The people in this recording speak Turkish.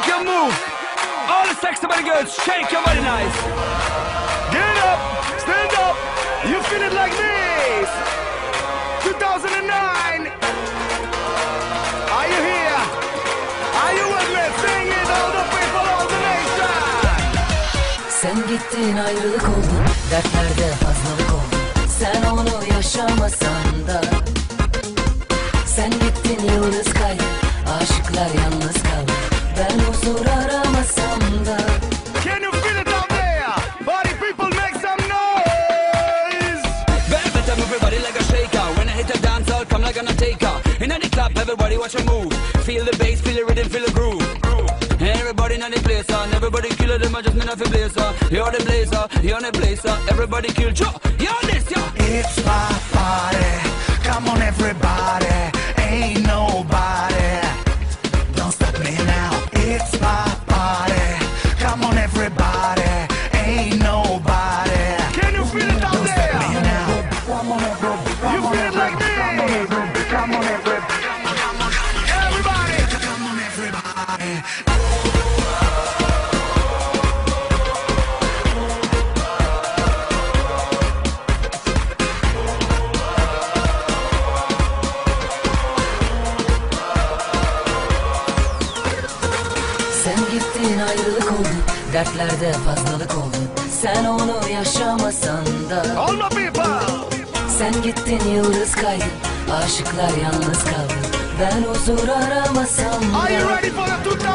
Make your move. All the sexy body girls, shake your body nice. Get up, stand up. You feel it like this. 2009. Are you here? Are you with me? Sing it, all the people, all the nation. Sen gittin ayrılık oldun, dertlerde fazlalık oldun. Sen onu yaşamasan da. Sen gittin yıldız kaydın, aşıklar yalnız kaldı. Ben huzur aramasam da. Can you feel it out there? Party people, make some noise. Better tell everybody like a shaker. When I hit the dance, I'll come like an undertaker. In the club, everybody watch a move. Feel the bass, feel the rhythm, feel the groove. Everybody in the place, and everybody kill them. I just mean nothing blazer. You're the blazer, you're the blazer. Everybody kill Joe. You're this, yo. It's my party. Come on, everybody. Ain't nobody. Don't stop me now. It's my party. Come on, everybody. Ain't nobody. Can you feel it out Don't there? stop me now. Come on, everybody. You feel it like this? Come on, everybody. Everybody. Come on, everybody. Sen gittin ayrılık oldun, dertlerde fazlalık oldun. Sen onu yaşamasan da. All my people. Sen gittin yıldız kaydın, aşıklar yalnız kaldı. Ben huzur aramasam Are you da. ready for the 2009?